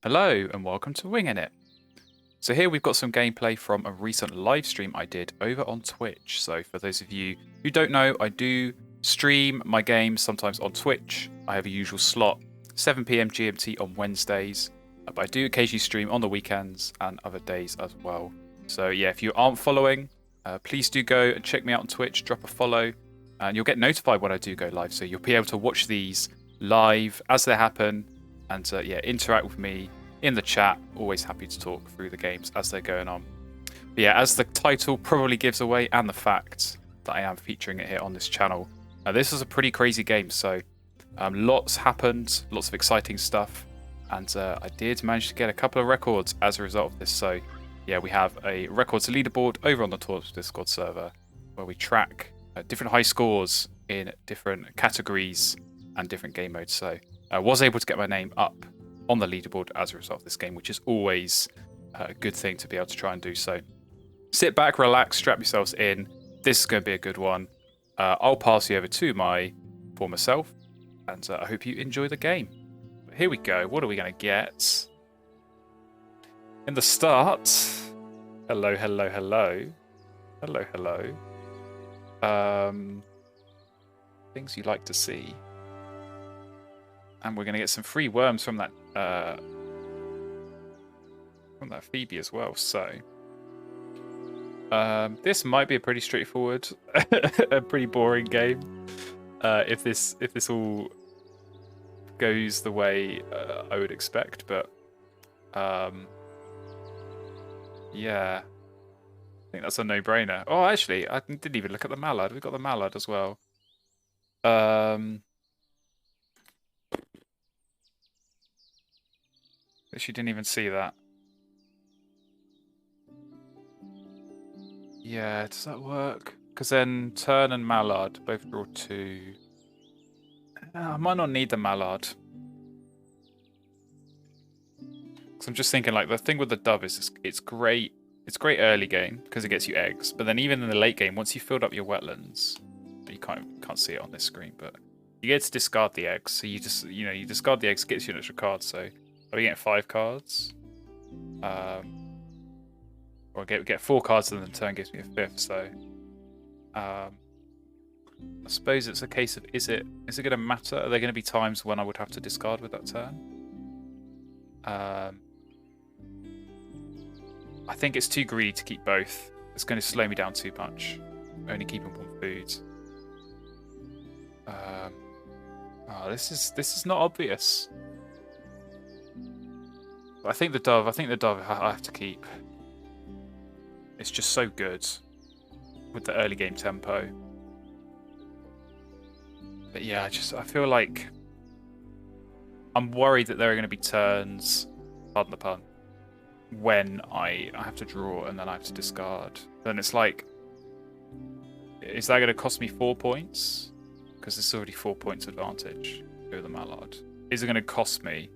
Hello and welcome to Wingin It. So here we've got some gameplay from a recent live stream I did over on Twitch. So for those of you who don't know, I do stream my games sometimes on Twitch. I have a usual slot, 7 PM GMT on Wednesdays, but I do occasionally stream on the weekends and other days as well. So yeah, if you aren't following, please do go and check me out on Twitch, drop a follow, and you'll get notified when I do go live. So you'll be able to watch these live as they happen and yeah, interact with me in the chat. Always happy to talk through the games as they're going on. But yeah, as the title probably gives away, and the fact that I am featuring it here on this channel, this is a pretty crazy game. So lots happened, lots of exciting stuff, and I did manage to get a couple of records as a result of this. So yeah, we have a records leaderboard over on the Tours Discord server where we track different high scores in different categories and different game modes. So I was able to get my name up on the leaderboard as a result of this game, which is always a good thing to be able to try and do. So sit back, relax, strap yourselves in. This is going to be a good one. I'll pass you over to my former self, and I hope you enjoy the game. But here we go. What are we going to get? In the start, hello, hello, hello. Hello, hello. Things you like to see. And we're going to get some free worms from that Phoebe as well. So this might be a pretty straightforward, a pretty boring game. If this all goes the way I would expect, but yeah, I think that's a no-brainer. Oh, actually, I didn't even look at the mallard. We've got the mallard as well. She didn't even see that. Yeah, does that work? Because then Turn and Mallard both draw 2. I might not need the Mallard. Because I'm just thinking, like, the thing with the Dove is it's great. It's great early game because it gets you eggs. But then even in the late game, once you've filled up your wetlands, you can't see it on this screen, but you get to discard the eggs. So you just, you discard the eggs, gets you an extra card. So are we getting 5 cards? Or get 4 cards and then the turn gives me a 5th. So I suppose it's a case of is it going to matter? Are there going to be times when I would have to discard with that turn? I think it's too greedy to keep both. It's going to slow me down too much. Only keeping 1 food. Oh, this is not obvious. But I think the dove I have to keep. It's just so good with the early game tempo. But yeah, I feel like I'm worried that there are going to be turns, pardon the pun, when I have to draw and then I have to discard. Then it's like, is that going to cost me 4 points? Because it's already 4 points advantage over the mallard. Is it going to cost me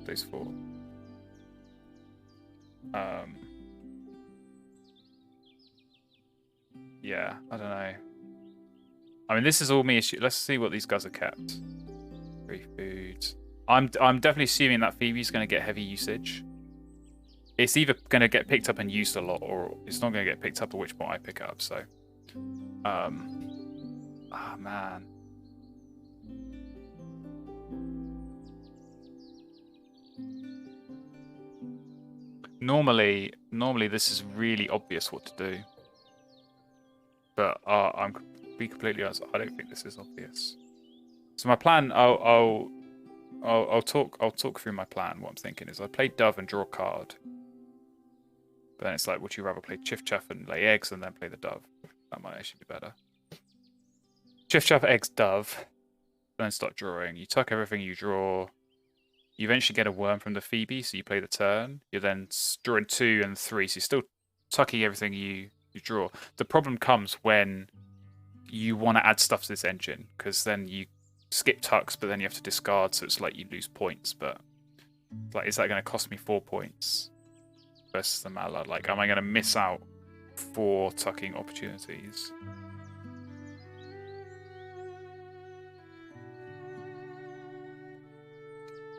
those 4? Yeah, I don't know. I mean, this is all me issue. Let's see what these guys are kept. Free food. I'm definitely assuming that Phoebe's going to get heavy usage. It's either going to get picked up and used a lot, or it's not going to get picked up, at which point I pick it up. So, ah, man. Normally this is really obvious what to do. But I'm be completely honest, I don't think this is obvious. So my plan, I'll talk through my plan. What I'm thinking is I play Dove and draw a card. But then it's like, would you rather play Chiff Chaff and lay eggs and then play the Dove? That might actually be better. Chiff Chaff, eggs, Dove. Then start drawing. You tuck everything you draw. You eventually get a worm from the Phoebe, so you play the turn. You're then drawing 2 and 3, so you're still tucking everything you draw. The problem comes when you want to add stuff to this engine, because then you skip tucks, but then you have to discard, so it's like you lose points. But like, is that going to cost me 4 points versus the mallard? Like, am I going to miss out 4 tucking opportunities?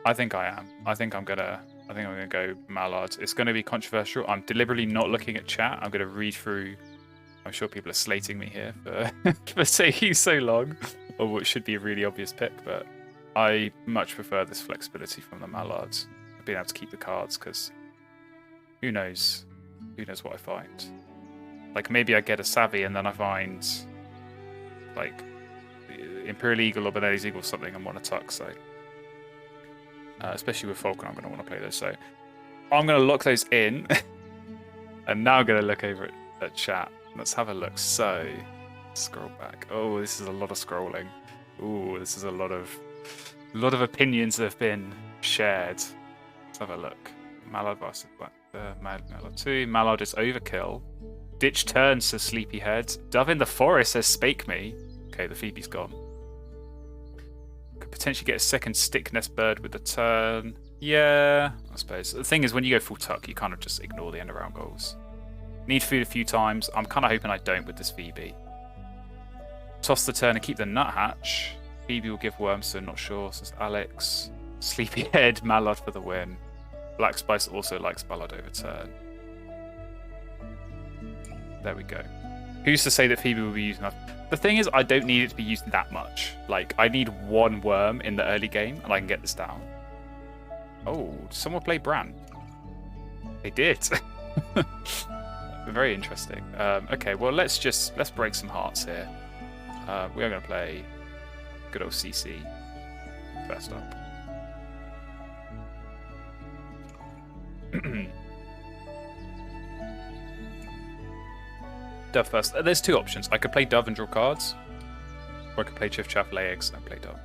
I think I am. I think I'm gonna go Mallard. It's gonna be controversial. I'm deliberately not looking at chat. I'm gonna read through. I'm sure people are slating me here for for taking so long, or what should be a really obvious pick. But I much prefer this flexibility from the Mallards, being able to keep the cards, because who knows what I find. Like maybe I get a Savvy and then I find like Imperial Eagle or Benelli's Eagle or something and want to tuck. So especially with Falcon, I'm going to want to play those. So I'm going to lock those in, and now I'm going to look over at chat. Let's have a look. So scroll back. Oh, this is a lot of scrolling. Oh, this is a lot of opinions that have been shared. Let's have a look. Mallard versus Mallard 2. Mallard is overkill. Ditch turn, says Sleepyhead. Dove in the Forest, says Spake Me. Okay, the Phoebe's gone. Could potentially get a second stick nest bird with the turn. Yeah, I suppose. The thing is, when you go full tuck, you kind of just ignore the end around goals. Need food a few times. I'm kind of hoping I don't with this Phoebe. Toss the turn and keep the nuthatch. Phoebe will give worms, so not sure, says Alex. Sleepyhead, Mallard for the win. Black Spice also likes Mallard over turn. There we go. Who's to say that Phoebe will be used enough? The thing is, I don't need it to be used that much. Like, I need one worm in the early game, and I can get this down. Oh, did someone play Bran? They did. Very interesting. Okay, well, let's break some hearts here. We are going to play good old CC first up. Dove first. There's two options. I could play Dove and draw cards, or I could play Chiff Chaff, lay eggs, and play Dove.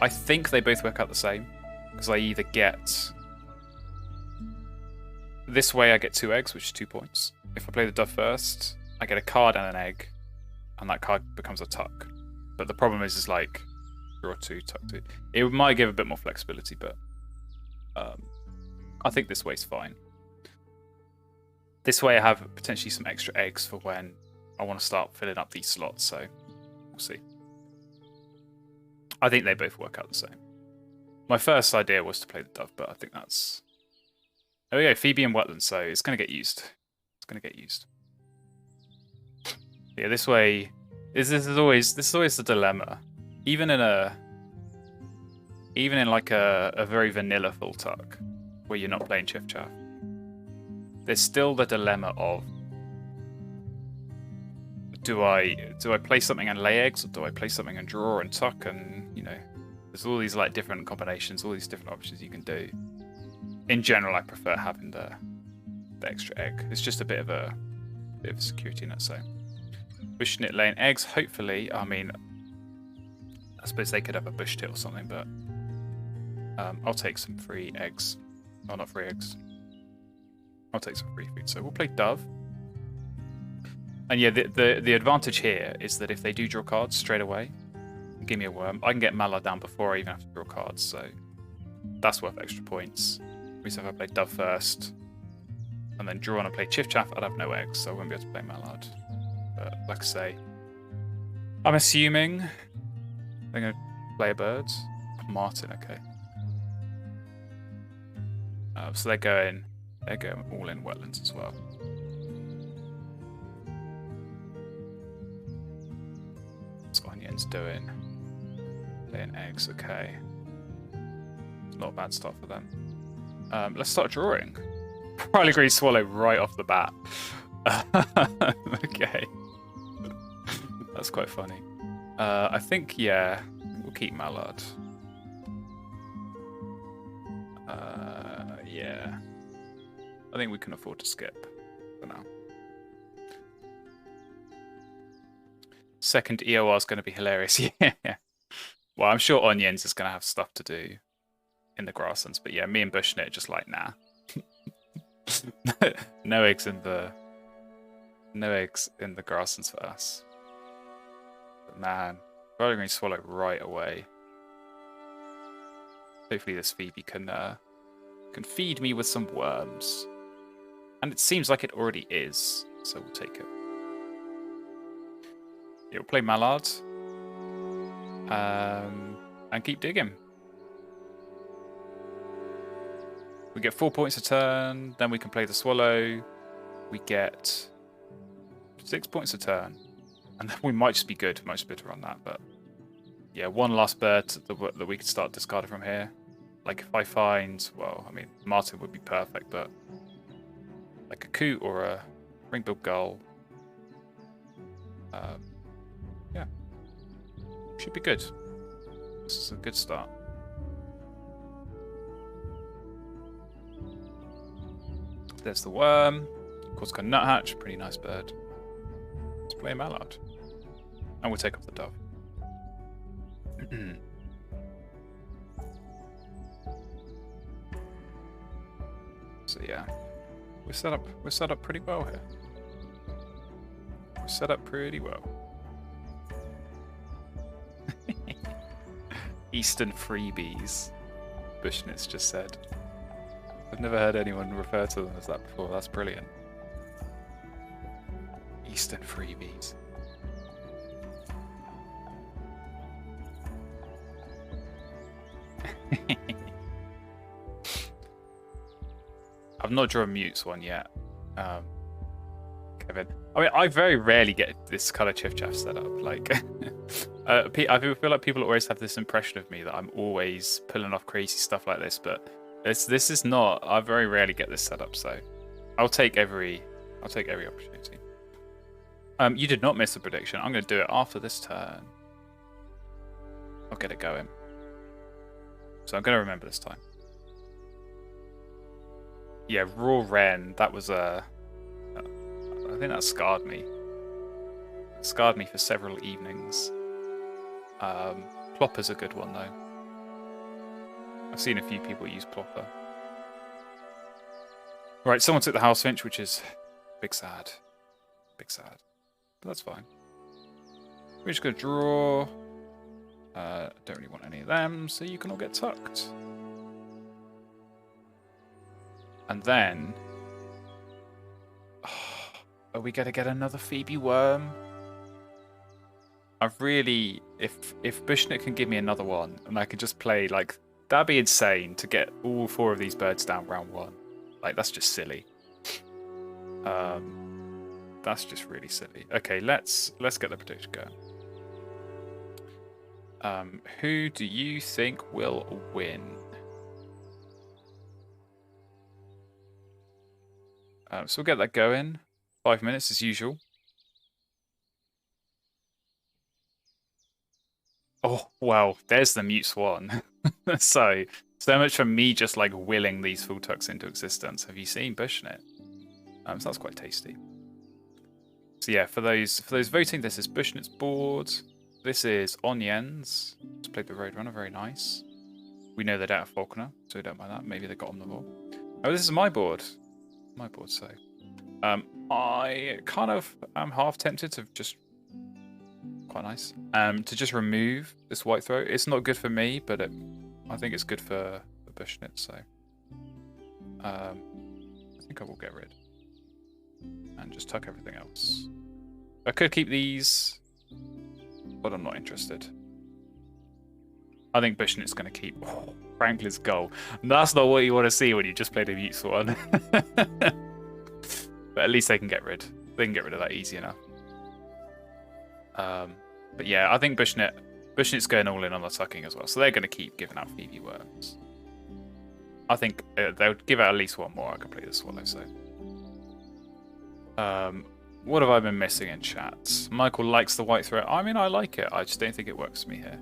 I think they both work out the same, because I either get... This way I get 2 eggs, which is 2 points. If I play the Dove first, I get a card and an egg, and that card becomes a tuck. But the problem is like, draw 2, tuck 2. It might give a bit more flexibility, but I think this way's fine. This way I have potentially some extra eggs for when I want to start filling up these slots, so we'll see. I think they both work out the same. My first idea was to play the Dove, but I think that's... Oh yeah, Phoebe and Wetland, so it's going to get used. It's going to get used. Yeah, this way... This is always the dilemma. Even in like a very vanilla full tuck, where you're not playing Chiff Chaff, there's still the dilemma of, do I play something and lay eggs, or do I play something and draw and tuck? And you know, there's all these like different combinations, all these different options you can do. In general, I prefer having the extra egg. It's just a bit of a security net. So bush knit laying eggs. Hopefully, I mean, I suppose they could have a bush tit or something, but I'll take some free eggs. Oh, not free eggs. I'll take some free food. So we'll play Dove. And yeah, the advantage here is that if they do draw cards straight away, give me a worm, I can get Mallard down before I even have to draw cards. So that's worth extra points. At least if I play Dove first, and then draw on and play Chiff Chaff, I'd have no eggs, so I wouldn't be able to play Mallard. But like I say, I'm assuming they're going to play a bird. Martin, okay. So they're going all in Wetlands as well. What's Onion's doing? Laying eggs, okay. It's not a bad start for them. Let's start drawing. Probably agree swallow right off the bat. Okay. That's quite funny. I think, yeah, we'll keep Mallard. Yeah. I think we can afford to skip for now. Second EOR is going to be hilarious. Yeah. Well, I'm sure Onions is going to have stuff to do in the grasslands, but yeah, me and Bushnit are just like, nah. No eggs in the grasslands for us. But man, probably going to swallow right away. Hopefully this Phoebe can feed me with some worms. And it seems like it already is, so we'll take it. Yeah, we'll play Mallard. And keep digging. We get 4 points a turn, then we can play the swallow. We get 6 points a turn. And then we might just be good. Might just be able to run that, but yeah, one last bird that we could start discarding from here. Like if I find, well, I mean, Martin would be perfect, but like a coot or a ring-billed gull, yeah, should be good. This is a good start. There's the worm. Of course, got nuthatch, pretty nice bird. Let's play a mallard, and we'll take off the dove. So yeah, we're set up pretty well here. We're set up pretty well. Eastern freebies, Bushnitz just said. I've never heard anyone refer to them as that before. That's brilliant. Eastern freebies. I've not drawn Mutes one yet, Kevin. I mean, I very rarely get this kind of chiff chaff set up. Like, I feel like people always have this impression of me that I'm always pulling off crazy stuff like this, but this is not. I very rarely get this set up, so I'll take every opportunity. You did not miss a prediction. I'm going to do it after this turn. I'll get it going. So I'm going to remember this time. Yeah, Raw Wren, that was I think that scarred me. It scarred me for several evenings. Plopper's a good one, though. I've seen a few people use Plopper. Right, someone took the House Finch, which is big sad. Big sad. But that's fine. We're just going to draw. Don't really want any of them, so you can all get tucked. And then... are we going to get another Phoebe Worm? I've really... If Bushnit can give me another one, and I can just play, like... That'd be insane to get all 4 of these birds down round 1. Like, that's just silly. That's just really silly. Okay, let's get the prediction going. Who do you think will win? So we'll get that going. 5 minutes as usual. Oh, well, there's the Mute Swan. so much for me just like willing these full tucks into existence. Have you seen Bushnit? So that's quite tasty. So yeah, for those voting, this is Bushnit's board. This is Onyen's. Just played the Roadrunner, very nice. We know they're down at Falconer, so we don't mind that. Maybe they got on the ball. Oh, this is my board. My board, so. I kind of am half tempted to just... Quite nice. To just remove this white throat. It's not good for me, but I think it's good for Bushnit, so. I think I will get rid. And just tuck everything else. I could keep these, but I'm not interested. I think Bushnit's going to keep Franklin's goal. That's not what you want to see when you just played a Mute Swan. But at least they can get rid. They can get rid of that easy enough. But yeah, I think Bushnit's going all in on the tucking as well. So they're going to keep giving out Phoebe Worms. I think they'll give out at least one more. I can play the Swallow, so. What have I been missing in chat? Michael likes the white threat. I mean, I like it. I just don't think it works for me here.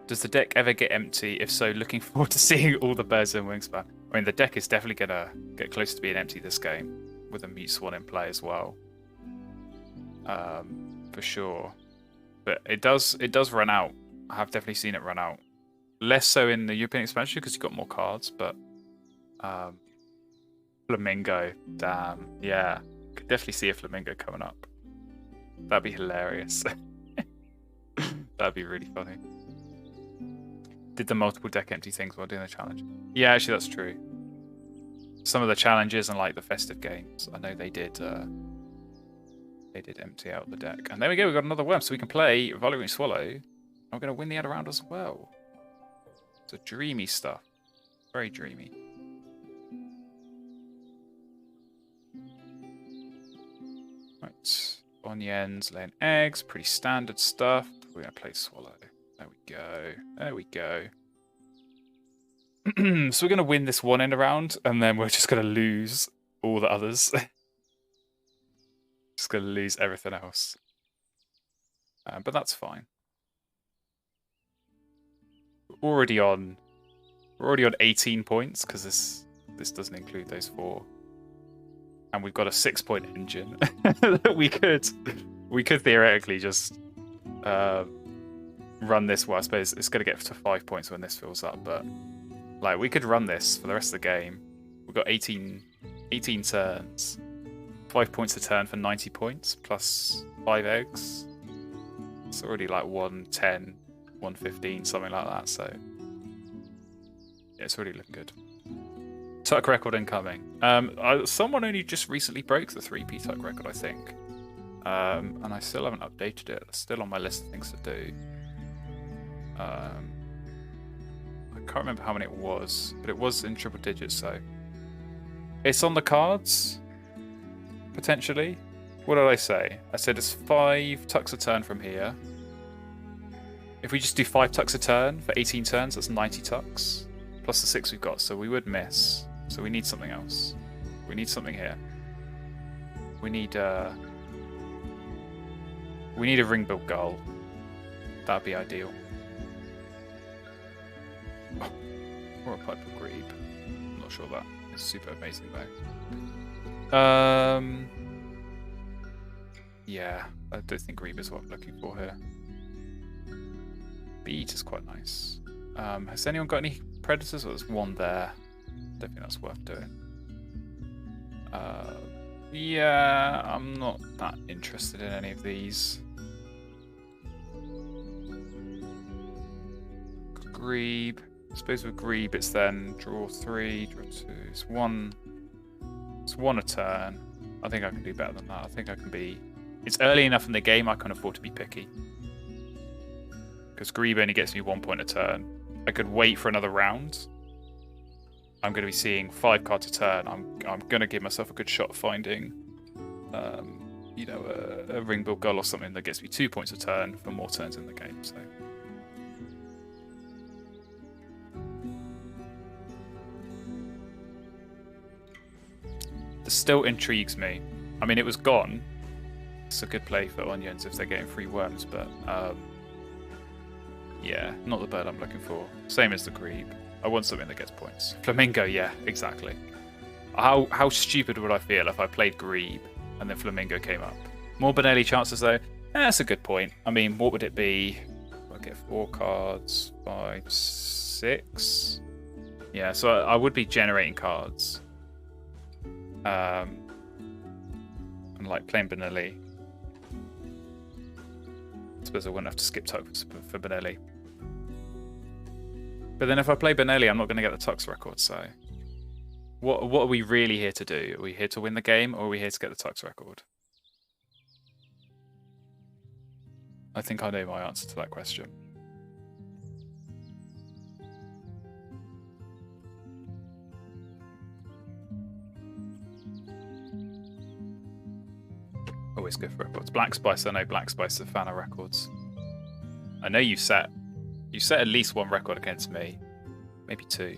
Does the deck ever get empty? If so, looking forward to seeing all the birds in Wingspan. I mean, the deck is definitely going to get close to being empty this game, with a Mute Swan in play as well. For sure. But it does run out. I have definitely seen it run out. Less so in the European expansion because you've got more cards, but Flamingo, damn, yeah. Could definitely see a Flamingo coming up. That'd be hilarious. That'd be really funny. Did the multiple deck empty things while doing the challenge? Yeah, actually that's true. Some of the challenges and like the festive games, I know they did empty out the deck. And there we go, we've got another worm, so we can play Valorant Swallow I'm going to win the other round as well. It's a dreamy stuff. Very dreamy. Right. Onions, laying eggs. Pretty standard stuff. We're going to play swallow. There we go. There we go. So we're going to win this one end round, and then we're just going to lose all the others. Just going to lose everything else. But that's fine. We're already on 18 points because this doesn't include those 4. And we've got a 6-point engine that we could theoretically just run this. Well, I suppose it's going to get to 5 points when this fills up, but like we could run this for the rest of the game. We've got 18 turns, 5 points a turn for 90 points plus 5 eggs. It's already like 110, 115, something like that. So yeah, it's already looking good. Tuck record incoming. Someone only just recently broke the 3p tuck record, I think. And I still haven't updated it. It's still on my list of things to do. I can't remember how many it was, but it was in triple digits, so it's on the cards, potentially. What did I say? I said it's 5 tucks a turn from here. If we just do 5 tucks a turn for 18 turns, that's 90 tucks. Plus the 6 we've got, so we would miss. So we need something else. We need something here. We need a ring-built gull. That'd be ideal. Oh, or a pipe of grebe. I'm not sure that is super amazing though. Yeah, I don't think grebe is what I'm looking for here. Beet is quite nice. Has anyone got any predators? Well, there's one there. Don't think that's worth doing. Yeah, I'm not that interested in any of these. Grebe. I suppose with grebe it's then draw 3, draw 2. It's one a turn. I think I can do better than that. I think I can be... It's early enough in the game I can afford to be picky. Because grebe only gets me 1 point a turn. I could wait for another round. I'm going to be seeing 5 cards a turn. I'm going to give myself a good shot at finding, you know, a ring-built gull or something that gets me 2 points a turn for more turns in the game. So. This still intrigues me. I mean, it was gone. It's a good play for onions if they're getting free worms, but yeah, not the bird I'm looking for. Same as the grebe. I want something that gets points. Flamingo, yeah, exactly. How stupid would I feel if I played grebe and then flamingo came up? More Benelli chances though. That's a good point. I mean, what would it be? I'll get 4 cards, 5, 6. Yeah, so I would be generating cards. And like playing Benelli. I suppose I wouldn't have to skip tucks for Benelli. But then if I play Benelli, I'm not going to get the tucks record, so... What are we really here to do? Are we here to win the game, or are we here to get the tucks record? I think I know my answer to that question. Always go for records. Black Spice, I know Black Spice is a fan of records. I know you set at least 1 record against me. Maybe 2.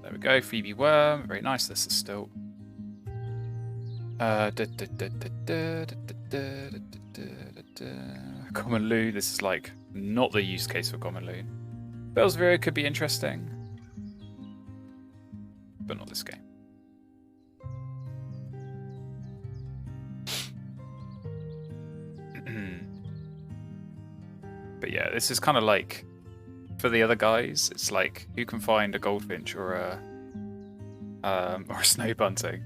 There we go, Phoebe Worm. Very nice, this is still. Common Loon, this is like not the use case for Common Loon. Bellsvira could be interesting. But not this game. But yeah, this is kind of like, for the other guys, it's like, who can find a goldfinch or a snow bunting?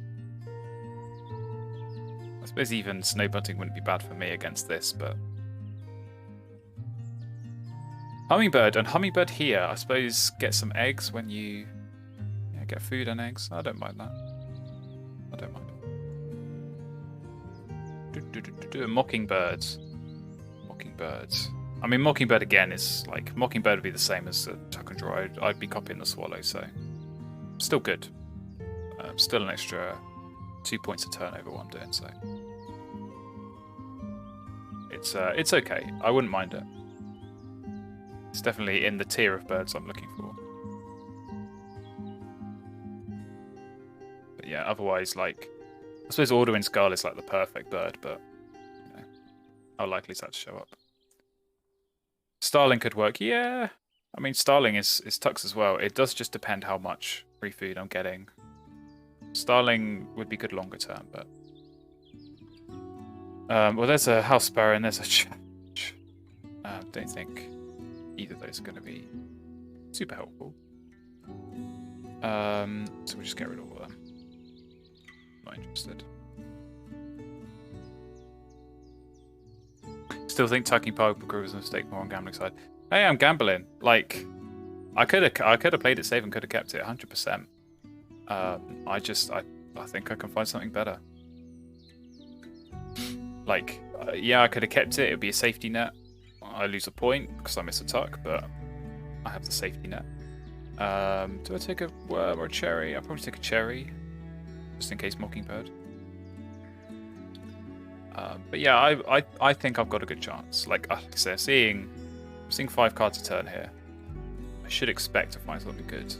I suppose even snow bunting wouldn't be bad for me against this, but... Hummingbird, and Hummingbird here, I suppose, get some eggs when you get food and eggs. I don't mind that. I don't mind. Mockingbird. Mockingbird. I mean, Mockingbird again is like Mockingbird would be the same as a tuck and draw. I'd be copying the Swallow, so still good. Still an extra 2 points a turn over what I'm doing, so it's okay. I wouldn't mind it. It's definitely in the tier of birds I'm looking for. But yeah, otherwise, like, I suppose Alduin's Gull is like the perfect bird, but you know, how likely is that to show up? Starling could work, yeah. I mean, Starling is tucks as well. It does just depend how much free food I'm getting. Starling would be good longer term, but well, there's a House Sparrow and there's a Church. Don't think either of those are going to be super helpful. So we'll just get rid of all of them. Not interested. Still think tucking Puggle was a mistake more on gambling side. Hey, I'm gambling. Like, I could have played it safe and could have kept it 100%. I think I can find something better. Like, yeah, I could have kept it. It would be a safety net. I lose a point because I miss a tuck, but I have the safety net. Do I take a worm or a cherry? I'll probably take a cherry, just in case Mockingbird. But yeah, I think I've got a good chance. Like I said, seeing 5 cards a turn here, I should expect to find something good.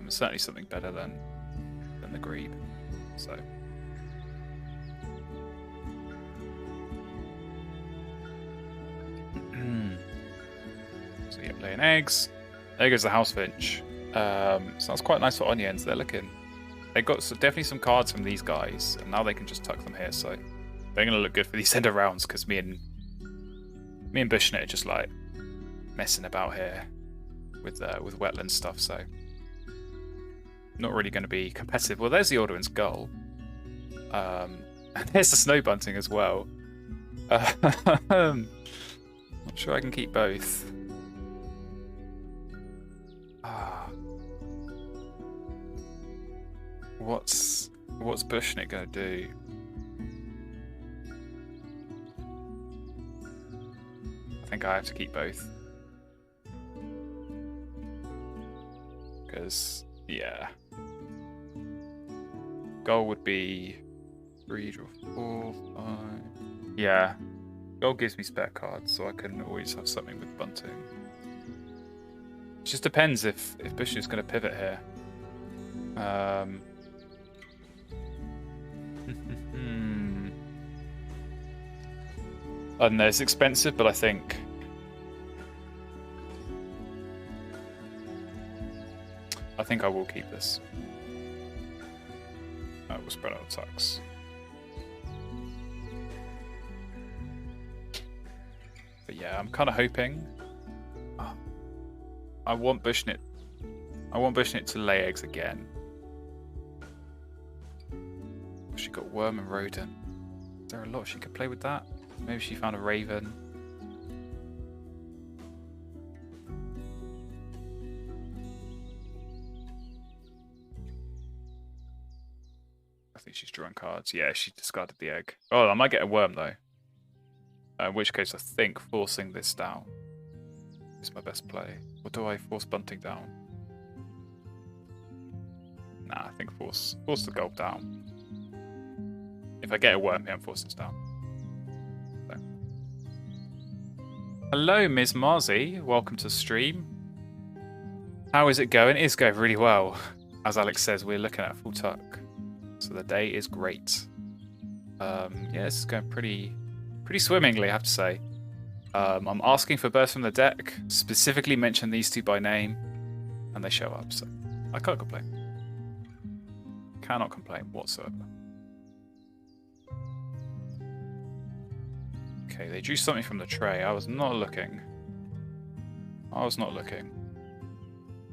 Certainly something better than the Grebe. So. So yeah, laying eggs. There goes the House Finch. So that's quite nice for onions. They're looking. They got definitely some cards from these guys, and now they can just tuck them here. So they're gonna look good for these end of rounds because me and Bushnet are just like messing about here with wetland stuff. So not really going to be competitive. Well, there's the Alduin's Gull. And there's the Snow Bunting as well. Not sure I can keep both. What's Bushnet going to do? I think I have to keep both. Because, yeah. Goal would be 3, draw 4, 5. Yeah. Goal gives me spare cards, so I can always have something with Bunting. It just depends if Bushnet's going to pivot here. I don't know, it's expensive, but I think I will keep this. We'll spread out tucks. But yeah, I'm kind of hoping. I want Bushnet to lay eggs again. She got worm and rodent. Is there a lot she could play with that? Maybe she found a raven. I think she's drawing cards. Yeah, she discarded the egg. Oh, I might get a worm though. In which case, I think forcing this down is my best play. Or do I force Bunting down? Nah, I think force the Gulp down. If I get a worm here, I'm forcing this down. So. Hello, Ms. Marzi. Welcome to stream. How is it going? It is going really well. As Alex says, we're looking at a full tuck. So the day is great. Yeah, this is going pretty swimmingly, I have to say. I'm asking for birds from the deck, specifically mention these two by name, and they show up, so I can't complain. Cannot complain whatsoever. Okay, they drew something from the tray. I was not looking. I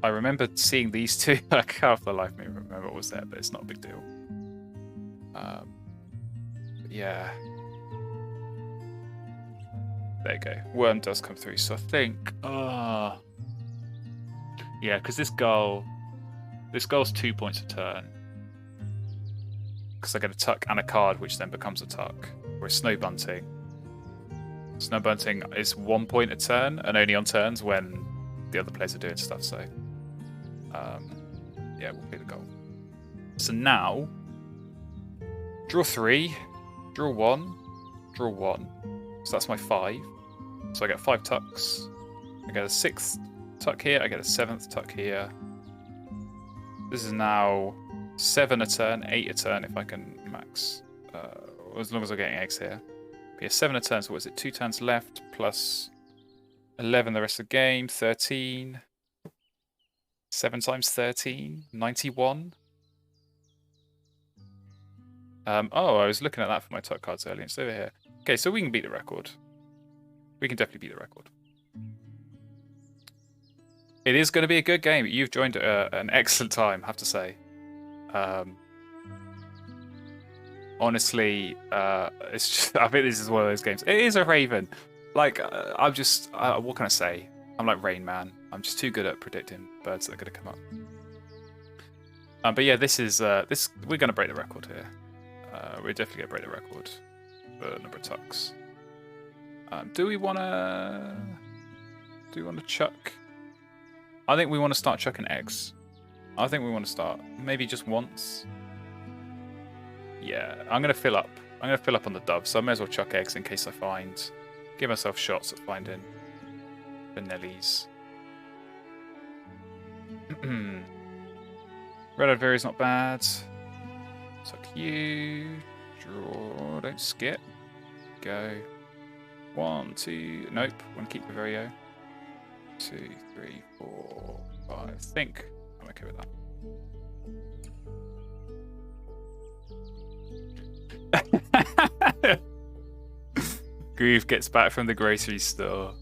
remember seeing these two. I can't for the life of me remember what was there, but it's not a big deal. But yeah. There you go. Worm does come through, so I think... yeah, because this goal's 2 points a turn. Because I get a tuck and a card, which then becomes a tuck. Or a Snow Bunting. Snow bunting is 1 point a turn, and only on turns when the other players are doing stuff. So, yeah, we'll play the goal. So now, draw 3, draw 1, draw 1. So that's my 5. So I get 5 tucks. I get a 6th tuck here. I get a 7th tuck here. This is now 7 a turn, 8 a turn if I can max. As long as I'm getting eggs here. But yeah, 7 a turn. So what is it? 2 turns left plus 11 the rest of the game. 13. 7 times 13. 91. Oh, I was looking at that for my tuck cards earlier. It's over here. Okay, so we can beat the record. We can definitely beat the record. It is going to be a good game. You've joined an excellent time, I have to say. Honestly, it's just, I think this is one of those games. It is a Raven. Like, I'm just, what can I say? I'm like Rain Man. I'm just too good at predicting birds that are going to come up. But yeah, this is, we're going to break the record here. We're definitely going to break the record for number of tucks. Do we want to chuck? I think we want to start chucking eggs. I think we want to start maybe just once. Yeah, I'm going to fill up. I'm going to fill up on the dove, so I may as well chuck eggs in case I give myself shots at finding Benelli's. Red Adveria is not bad. Tuck you. Draw. Don't skip. Go. 1, 2. Nope. Want to keep the Adveria. 2, 3, 4, 5. I think I'm okay with that. Groove gets back from the grocery store.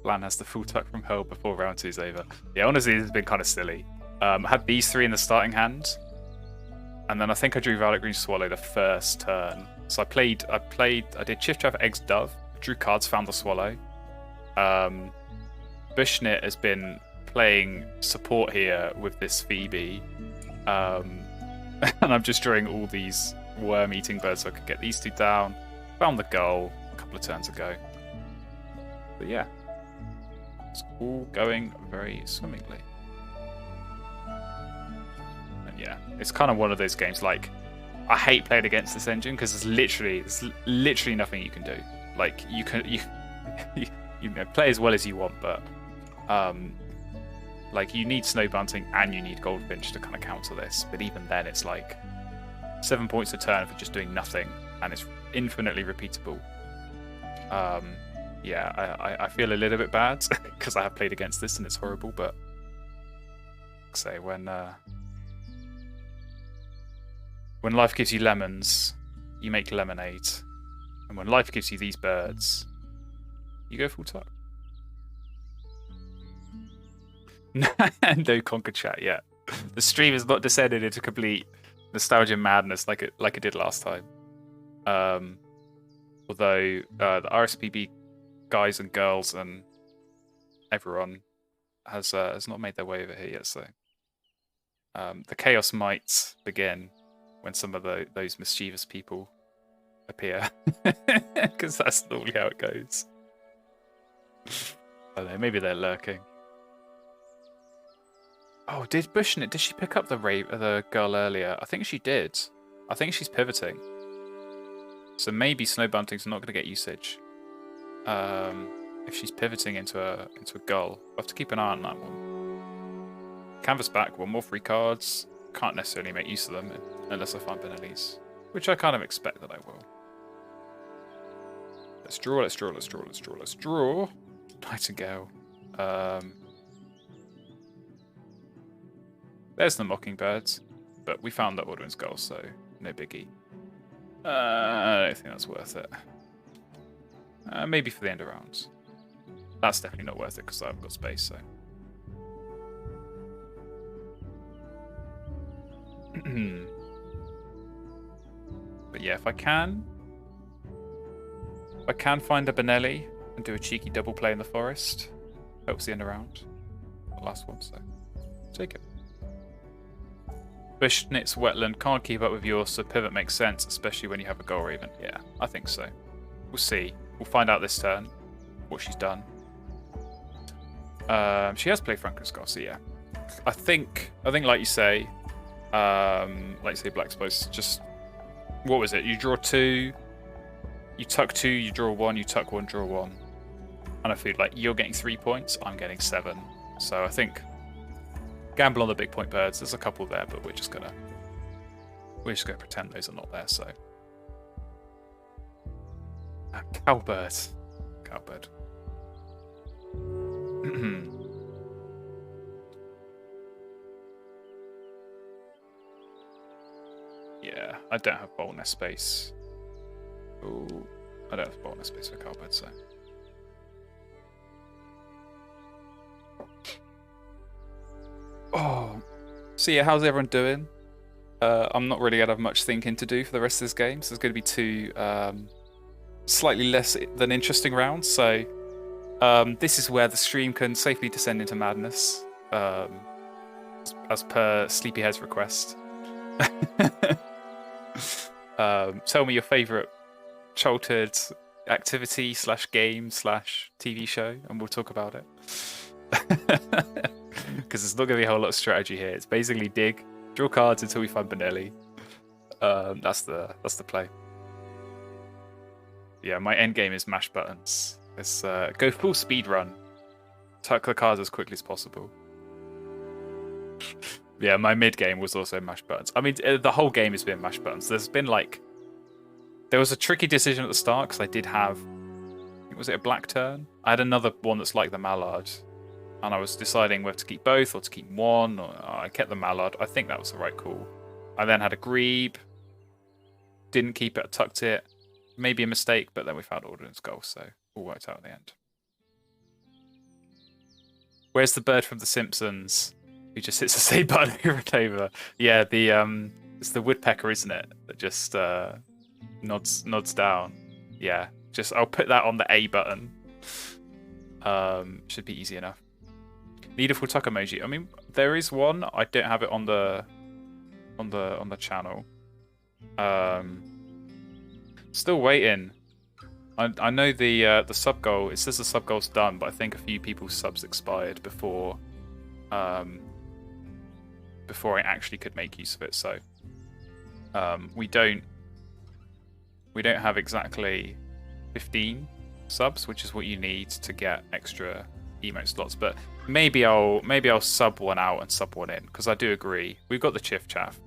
Lan has the full tuck from hell before round 2's over. Yeah, honestly, this has been kind of silly. I had these 3 in the starting hand, and then I think I drew Violet Green Swallow the first turn. So I did Chiff Chaff Eggs Dove, drew cards, found the Swallow. Bushnit has been playing support here with this Phoebe, and I'm just drawing all these worm-eating birds so I could get these 2 down. Found the goal a couple of turns ago. But yeah, it's all going very swimmingly. And yeah, it's kind of one of those games, like, I hate playing against this engine because there's literally nothing you can do. Like, you play as well as you want, but like, you need Snow Bunting and you need Goldfinch to kind of counter this. But even then, it's like 7 points a turn for just doing nothing, and it's infinitely repeatable. Yeah, I feel a little bit bad because I have played against this and it's horrible. But say when life gives you lemons, you make lemonade, and when life gives you these birds, you go full tuck. No Conquer chat yet. The stream has not descended into complete nostalgia madness like it did last time. Although the RSPB guys and girls and everyone has not made their way over here yet, so the chaos might begin when some of those mischievous people appear, because that's normally how it goes. I don't know, maybe they're lurking. Oh, did she pick up the girl earlier? I think she did. I think she's pivoting. So maybe Snow Bunting's not going to get usage. If she's pivoting into a gull. I'll have to keep an eye on that one. Canvas back, 1 more free cards. Can't necessarily make use of them unless I find Benelli's, which I kind of expect that I will. Let's draw. Nightingale. There's the Mockingbirds, but we found that Ordwin's goal, so no biggie. I don't think that's worth it. Maybe for the end of rounds. That's definitely not worth it because I haven't got space, so. But yeah, if I can find a Benelli and do a cheeky double play in the forest, helps the end of round. The last one, so take it. Bushnit's wetland can't keep up with yours, so pivot makes sense, especially when you have a goal raven. Yeah, I think so. We'll see. We'll find out this turn. what she's done. She has played Franco Skull, so yeah. I think like you say, Black Spice, just, what was it? You draw 2, you tuck 2, you draw 1, you tuck 1, draw 1. And I feel like you're getting 3 points, I'm getting 7. So I think gamble on the big point birds. There's a couple there, but we're just gonna pretend those are not there. So cowbird. Yeah, I don't have boldness space. Oh, I don't have boldness space for cowbird, so. Oh, so yeah, how's everyone doing? I'm not really gonna have much thinking to do for the rest of this game, so there's going to be 2 slightly less than interesting rounds. So this is where the stream can safely descend into madness, as per Sleepyhead's request. Tell me your favourite childhood activity / game / TV show, and we'll talk about it. Because there's not going to be a whole lot of strategy here. It's basically dig, draw cards until we find Benelli. That's the play. Yeah, my end game is mash buttons. Let's go full speed run. Tuck the cards as quickly as possible. Yeah, my mid game was also mash buttons. I mean, the whole game has been mash buttons. There was a tricky decision at the start because I did have, was it a black turn? I had another one that's like the mallard, and I was deciding whether to keep both or to keep one. Or I kept the mallard. I think that was the right call. I then had a grebe. Didn't keep it. I tucked it. Maybe a mistake, but then we found Ordnance Goal, so all worked out at the end. Where's the bird from The Simpsons who just hits the same button over and over? Yeah, it's the woodpecker, isn't it? That just nods down. Yeah, I'll put that on the A button. Should be easy enough. Need a full tuck emoji. I mean, there is one. I don't have it on the channel. Still waiting. I know the sub goal. It says the sub goal's done, but I think a few people's subs expired before I actually could make use of it. So we don't have exactly 15 subs, which is what you need to get extra emote slots. But maybe I'll sub one out and sub one in, because I do agree we've got the chiff chaff,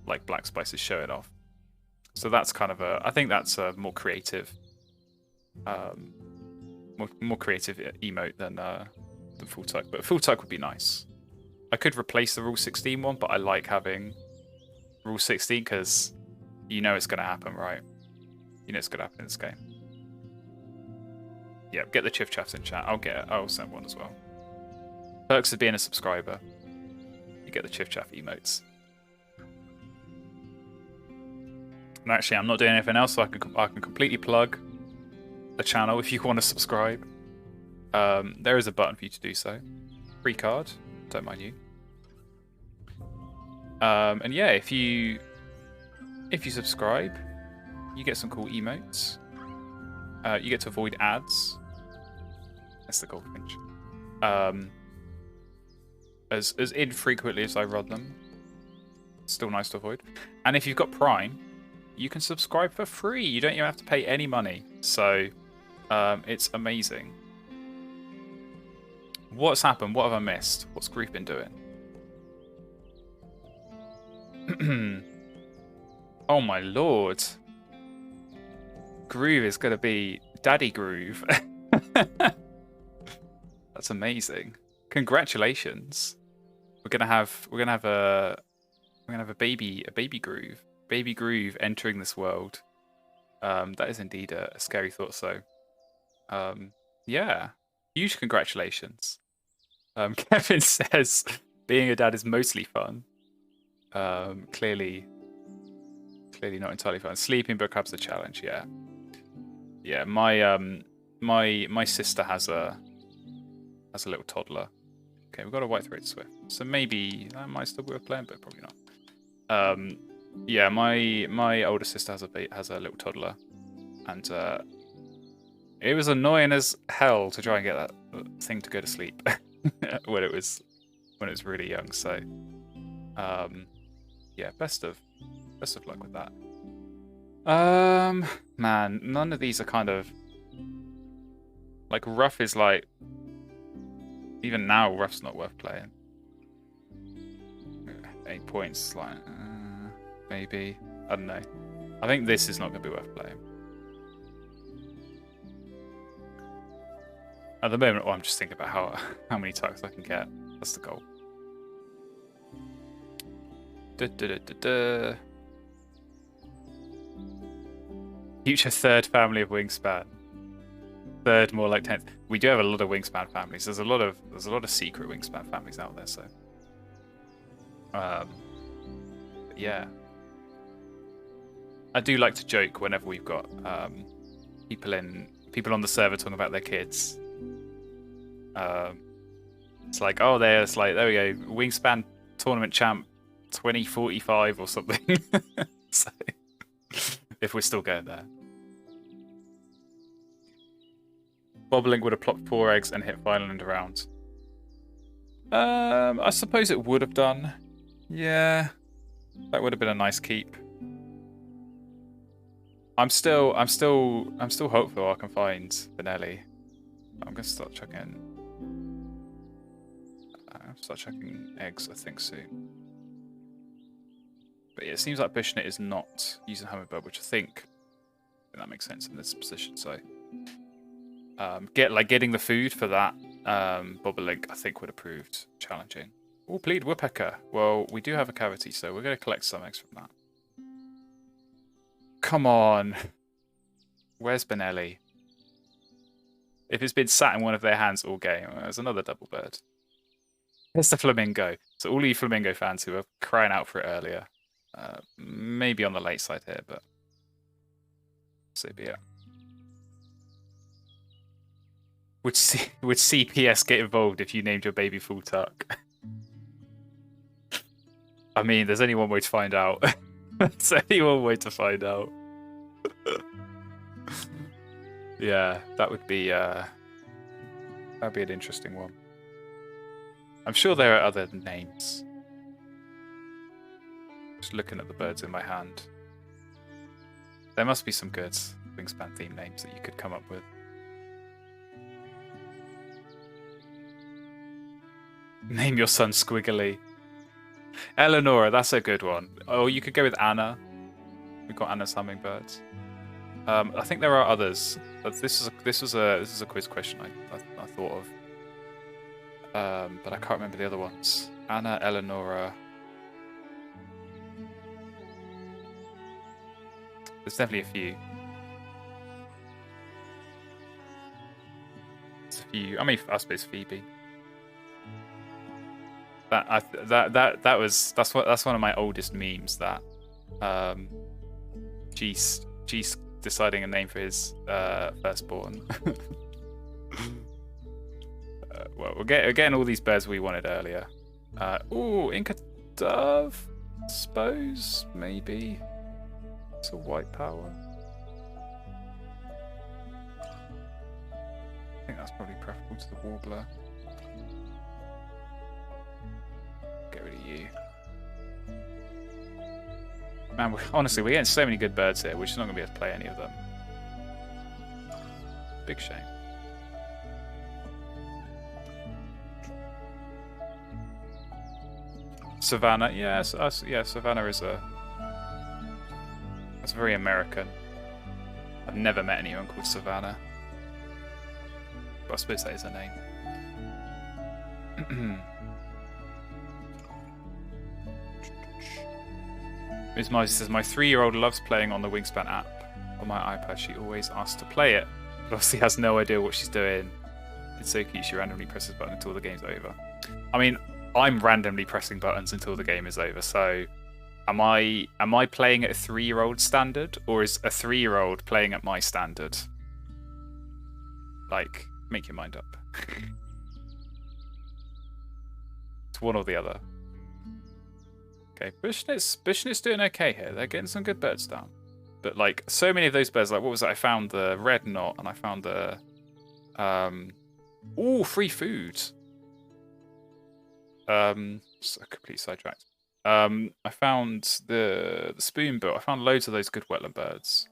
like Black Spice is showing off. So that's kind of I think that's a more creative, more creative emote than full tuck. But full tuck would be nice. I could replace the Rule 16 one, but I like having Rule 16 because you know it's going to happen, right? You know it's going to happen in this game. Yeah, get the chiff chaffs in chat. I'll send one as well. Perks of being a subscriber. You get the chiff chaff emotes. And actually, I'm not doing anything else, so I can completely plug the channel if you want to subscribe. There is a button for you to do so. Free card, don't mind you. And yeah, if you subscribe, you get some cool emotes. You get to avoid ads. That's the goldfinch. As infrequently as I run them. Still nice to avoid. And if you've got Prime, you can subscribe for free. You don't even have to pay any money. So it's amazing. What's happened? What have I missed? What's Groove been doing? Oh my lord. Groove is going to be Daddy Groove. That's amazing. Congratulations. We're gonna have a baby Groove. Baby Groove entering this world. That is indeed a scary thought. So, yeah, huge congratulations. Kevin says being a dad is mostly fun. Clearly not entirely fun. Sleeping but perhaps a challenge. Yeah. My sister has a little toddler. Okay, we've got a white-throated swift, so maybe that might still be worth playing, but probably not. Yeah, my older sister has a little toddler, and It was annoying as hell to try and get that thing to go to sleep when it was really young. So, yeah, best of luck with that. Man, none of these are kind of like rough is like even now rough's not worth playing. 8 points, like maybe I don't know. I think this is not going to be worth playing. At the moment, I'm just thinking about how many tucks I can get. That's the goal. Future third family of Wingspan. Third, more like 10th. We do have a lot of Wingspan families. There's a lot of secret Wingspan families out there. So, yeah, I do like to joke whenever we've got people on the server talking about their kids. It's like, oh, there we go, Wingspan tournament champ 2045 or something. So, if we're still going there. Bobolink would have plopped 4 eggs and hit Violent around. I suppose it would have done. Yeah, that would have been a nice keep. I'm still hopeful I can find Benelli. I'm gonna start checking. Start checking eggs, I think, soon. But yeah, it seems like Bishnit is not using Hummingbird, which I think that makes sense in this position. So, getting the food for that Bobolink, I think would have proved challenging. Oh, Plead Woodpecker. Well, we do have a cavity, so we're going to collect some eggs from that. Come on. Where's Benelli? If it's been sat in one of their hands all game, there's another double bird. Here's the flamingo. So all you flamingo fans who were crying out for it earlier, maybe on the late side here, but so be it. Would CPS get involved if you named your baby Full Tuck? I mean, there's only one way to find out. There's only one way to find out. Yeah, that'd be an interesting one. I'm sure there are other names. Just looking at the birds in my hand. There must be some good Wingspan theme names that you could come up with. Name your son Squiggly. Eleonora, that's a good one. Oh, you could go with Anna. We've got Anna's hummingbirds. I think there are others. But this is a quiz question I thought of. But I can't remember the other ones. Anna, Eleonora. There's definitely a few. There's a few. I mean, I suppose Phoebe. That's one of my oldest memes. That Geese deciding a name for his firstborn. Well, we're getting all these birds we wanted earlier. Ooh, Inca Dove, suppose, maybe. It's a white power. I think that's probably preferable to the Warbler. Get rid of you. Man, honestly, we're getting so many good birds here, we're just not going to be able to play any of them. Big shame. Savannah, yes, yeah, Savannah is that's very American. I've never met anyone called Savannah. But I suppose that is her name. Ms. Mosey says, my 3-year-old loves playing on the Wingspan app. On my iPad, she always asks to play it, but obviously has no idea what she's doing. It's so cute, she randomly presses button until the game's over. I mean, I'm randomly pressing buttons until the game is over, so am I playing at a 3-year-old standard, or is a 3-year-old playing at my standard? Like, make your mind up. It's one or the other. Okay, Bushnit's doing okay here. They're getting some good birds down. But like so many of those birds, like what was it? I found the red knot and I found the free food. So complete sidetracked. I found the spoonbill. I found loads of those good wetland birds.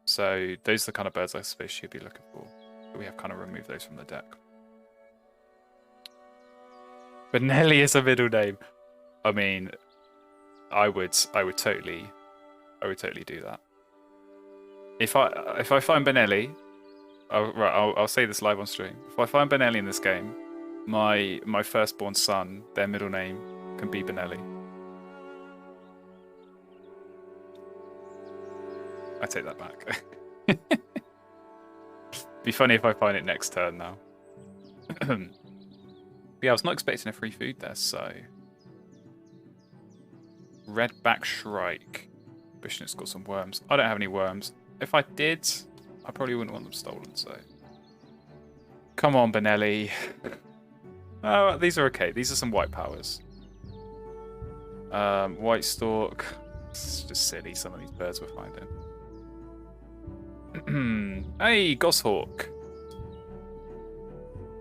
So those are the kind of birds I suppose you'd be looking for. But we have kind of removed those from the deck. But Nelly is a middle name. I mean, I would totally do that. If I find Benelli, I'll say this live on stream. If I find Benelli in this game, my firstborn son, their middle name can be Benelli. I take that back. Be funny if I find it next turn now. But yeah, I was not expecting a free food there, so Redback Shrike. Bushnet's got some worms. I don't have any worms. If I did, I probably wouldn't want them stolen, so. Come on, Benelli. Oh, these are okay. These are some white powers. White Stork. It's just silly, some of these birds we're finding. Hey, Goshawk.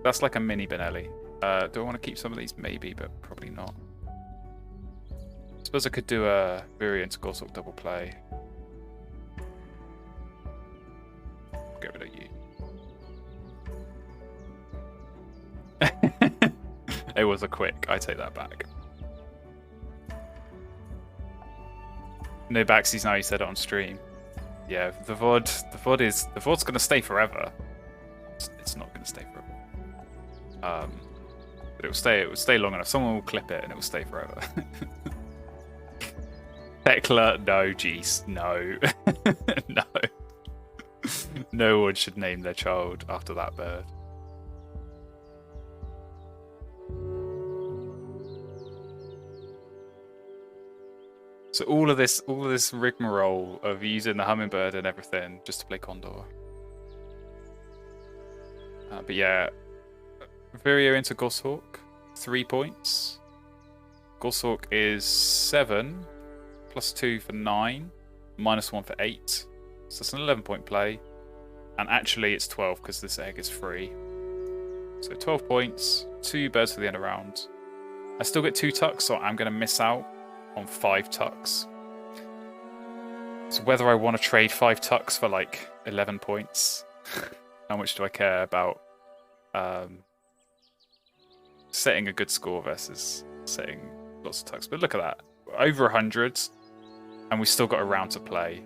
That's like a mini Benelli. Do I want to keep some of these? Maybe, but probably not. I suppose I could do a Virion Goshawk double play. Get rid of you. It was a quick. I take that back. No backsies now. You said it on stream. Yeah, the VOD's gonna stay forever. It's not gonna stay forever. But it will stay long enough. Someone will clip it and it will stay forever. Tekla, no, jeez, no. No. No one should name their child after that bird. So all of this rigmarole of using the hummingbird and everything just to play Condor. But yeah, Virio into Goshawk, 3 points. Goshawk is 7, +2 for 9, -1 for 8. So it's an 11-point play. And actually it's 12 because this egg is free. So 12 points, 2 birds for the end of round. I still get 2 tucks, so I'm going to miss out on 5 tucks. So whether I want to trade 5 tucks for like 11 points, how much do I care about setting a good score versus setting lots of tucks? But look at that, over 100, and we still got a round to play.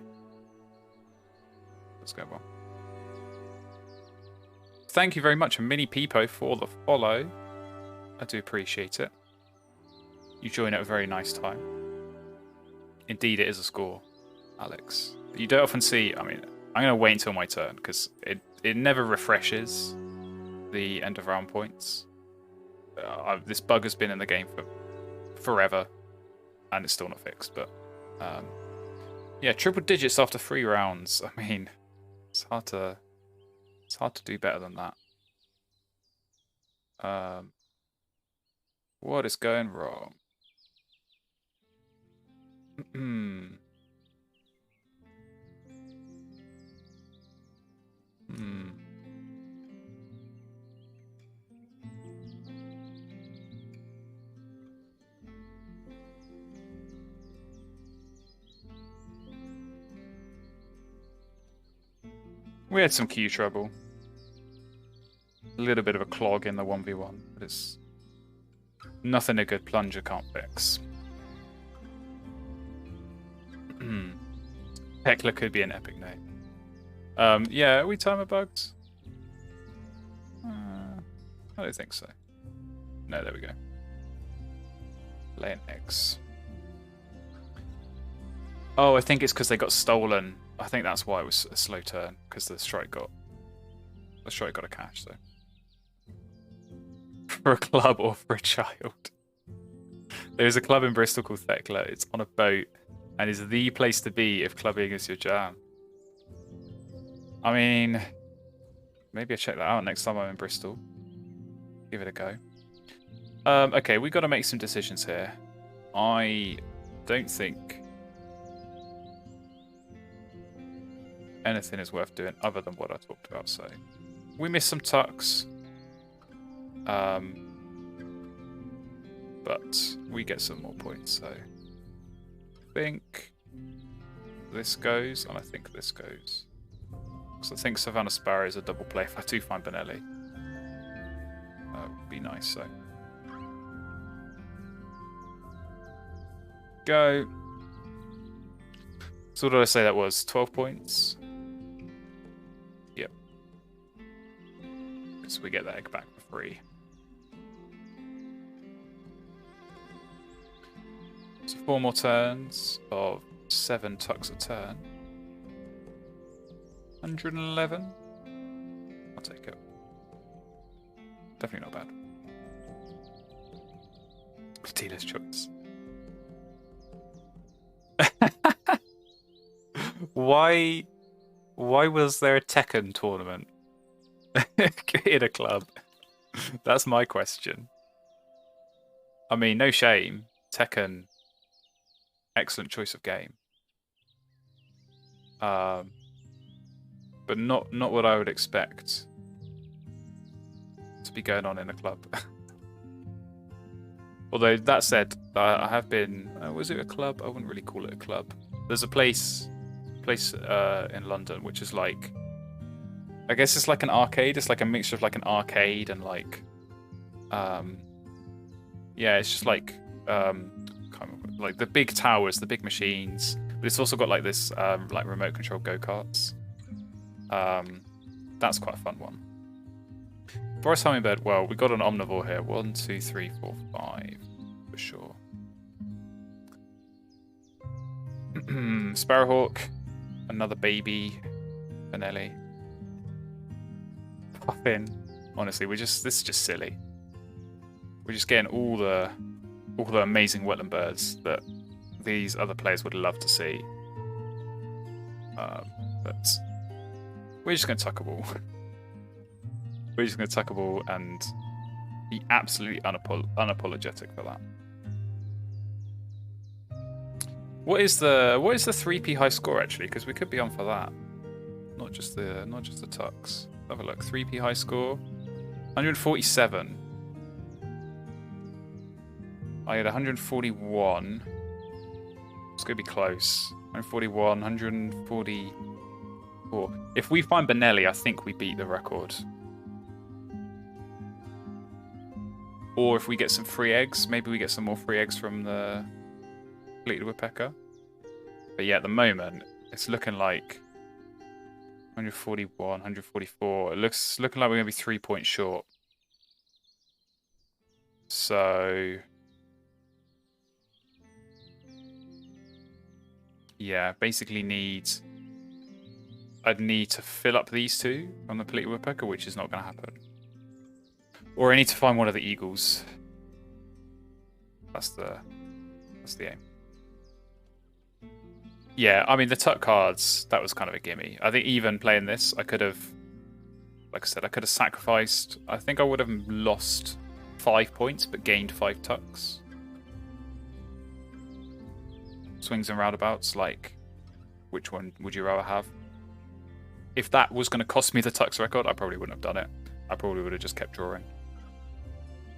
Let's go on. Thank you very much, Mini Peepo, for the follow. I do appreciate it. You join at a very nice time. Indeed, it is a score, Alex. But you don't often see. I mean, I'm going to wait until my turn because it never refreshes the end of round points. This bug has been in the game for forever, and it's still not fixed. But yeah, triple digits after 3 rounds. I mean, it's hard to do better than that. What is going wrong? We had some queue trouble. A little bit of a clog in the 1v1, but it's nothing a good plunger can't fix. Heckler could be an epic name. Yeah, are we timer bugged? I don't think so. No, there we go. Lay an X. Oh, I think it's because they got stolen. I think that's why it was a slow turn, because the strike got a cash, so. For a club or for a child. There's a club in Bristol called Thekla. It's on a boat and is the place to be if clubbing is your jam. I mean, maybe I'll check that out next time I'm in Bristol. Give it a go. Okay, we've got to make some decisions here. I don't think anything is worth doing other than what I talked about. So we missed some tucks. But we get some more points, so I think this goes, and I think this goes. Because I think Savannah Sparrow is a double play if I do find Benelli. That would be nice, so. Go. So what did I say that was? 12 points? Yep. So we get that egg back for free. So 4 more turns of 7 tucks a turn. 111. I'll take it. Definitely not bad. Dealer's choice. Why was there a Tekken tournament in a club? That's my question. I mean, no shame. Tekken, excellent choice of game. But not what I would expect to be going on in a club. Although that said, I have been. Was it a club? I wouldn't really call it a club. There's a place in London which is like, I guess it's like an arcade. It's like a mixture of like an arcade and like, yeah, it's just like like the big towers, the big machines. But it's also got like this like remote control go-karts. That's quite a fun one. Forest Hummingbird, well, we got an omnivore here. 1, 2, 3, 4, 5 for sure. Sparrowhawk, another baby, Benelli. Puffin. Honestly, this is just silly. We're just getting all the amazing wetland birds that these other players would love to see. But we're just going to tuck a ball. We're just going to tuck a ball and be absolutely unapologetic for that. What is the 3p high score actually? Because we could be on for that. Not just the tucks. Have a look. 3p high score. 147. I had 141. It's going to be close. 141, 144. If we find Benelli, I think we beat the record. Or if we get some free eggs, maybe we get some more free eggs from the Fleetwood Woodpecker. But yeah, at the moment, it's looking like 141, 144. It's looking like we're going to be 3 points short. So yeah, basically I'd need to fill up these two on the Fleetwood Woodpecker, which is not going to happen. Or I need to find one of the eagles. That's the aim. Yeah, I mean the tuck cards, that was kind of a gimme. I think even playing this, I could have, like I said, I could have sacrificed. I think I would have lost 5 points, but gained 5 tucks. Swings and roundabouts, like, which one would you rather have? If that was going to cost me the tucks record, I probably wouldn't have done it. I probably would have just kept drawing.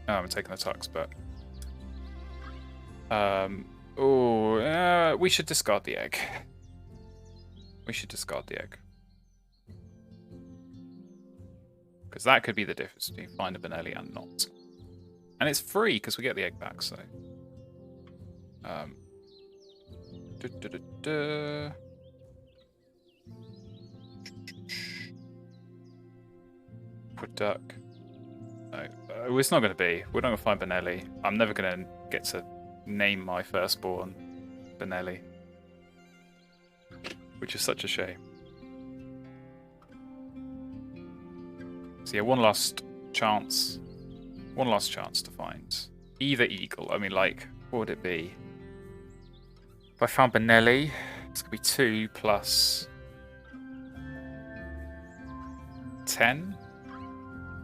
I'm taking the tucks, but we should discard the egg. We should discard the egg. Because that could be the difference between find a Benelli and not. And it's free because we get the egg back, so. Put duck. No, it's not going to be. We're not going to find Benelli. I'm never going to get to name my firstborn Benelli. Which is such a shame. So yeah, one last chance. One last chance to find either eagle. I mean, like, what would it be? If I found Benelli, it's going to be 2 plus 10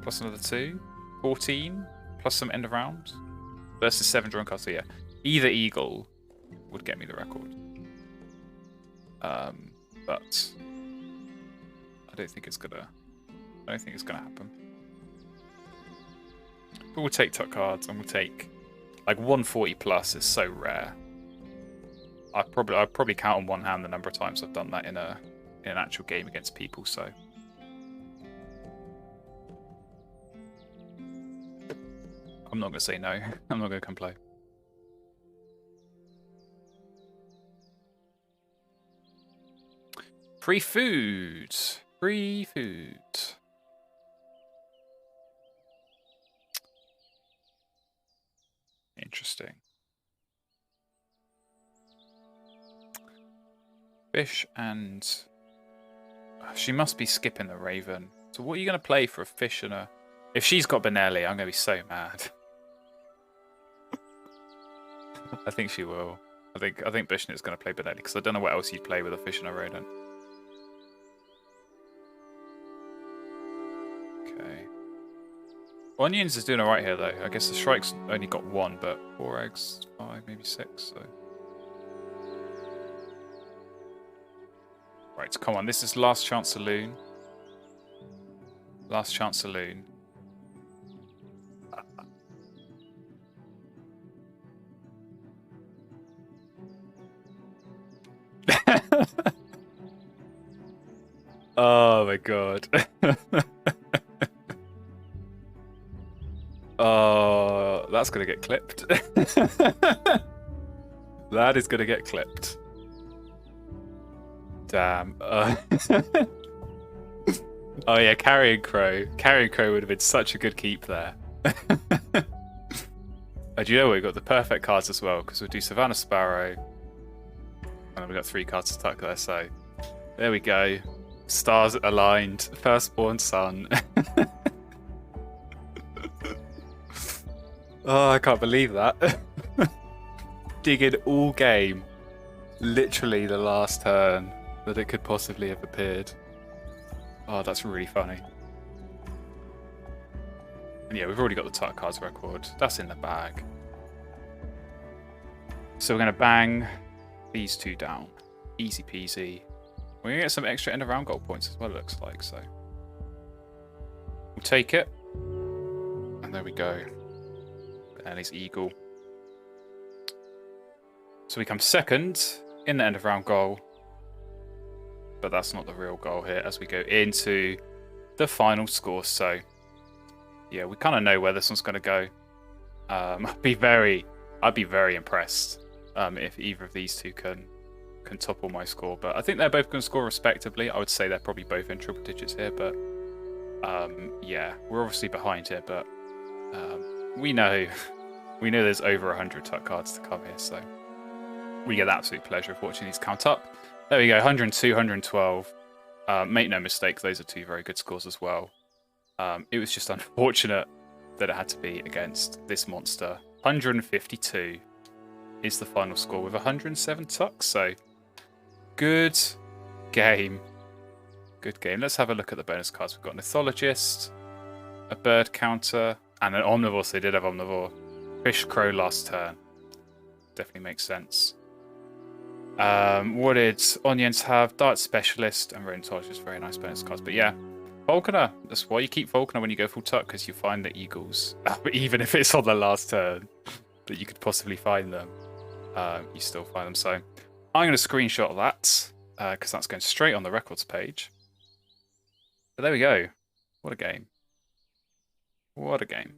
plus another 2. 14 plus some end of round versus 7 drawn cards. So yeah, either eagle would get me the record. But don't think it's gonna happen. But we'll take tuck cards, and we'll take like 140 plus is so rare. I'd probably count on one hand the number of times I've done that in an actual game against people. So I'm not gonna say no. I'm not gonna come play. Free food. Free food. Interesting. Fish and... She must be skipping the Raven. So what are you going to play for a fish and a... If she's got Benelli, I'm going to be so mad. I think she will. I think Bishnit's going to play Benelli, because I don't know what else you'd play with a fish and a rodent. Okay. Onions is doing alright here, though. I guess the Shrike's only got 1, but 4 eggs, 5, maybe 6, so... Right, come on, this is last chance saloon. Last chance saloon. Oh my god. Oh, that's gonna get clipped. That is gonna get clipped. Damn. Oh yeah, Carrion Crow. Carrion Crow would have been such a good keep there. Oh, do you know what? We've got the perfect cards as well, because we'll do Savannah Sparrow. And then we've got 3 cards to tuck there, so... There we go. Stars aligned. Firstborn son. Oh, I can't believe that. Digging all game. Literally the last turn that it could possibly have appeared. Oh, that's really funny. And yeah, we've already got the tuck cards record. That's in the bag. So we're going to bang these 2 down. Easy peasy. We're going to get some extra end of round goal points as well, it looks like. So we'll take it. And there we go. Benelli's Eagle. So we come second in the end of round goal. But that's not the real goal here as we go into the final score. So yeah, we kind of know where this one's going to go. I'd be very impressed if either of these two can topple my score. But I think they're both going to score respectively. I would say they're probably both in triple digits here. But yeah, we're obviously behind here. But we know there's over 100 tuck cards to come here. So we get the absolute pleasure of watching these count up. There we go, 102, 112. Make no mistake, those are 2 very good scores as well. It was just unfortunate that it had to be against this monster. 152 is the final score with 107 tucks. So, good game. Good game. Let's have a look at the bonus cards. We've got an Ethologist, a Bird Counter, and an Omnivore. So they did have Omnivore. Fish Crow last turn. Definitely makes sense. What did Onions have? Dart Specialist and Rodentologist. Very nice bonus cards. But yeah, Falconer. That's why you keep Falconer when you go full tuck, because you find the Eagles. Even if it's on the last turn that you could possibly find them, you still find them. So I'm going to screenshot that because that's going straight on the records page. But there we go. What a game. What a game.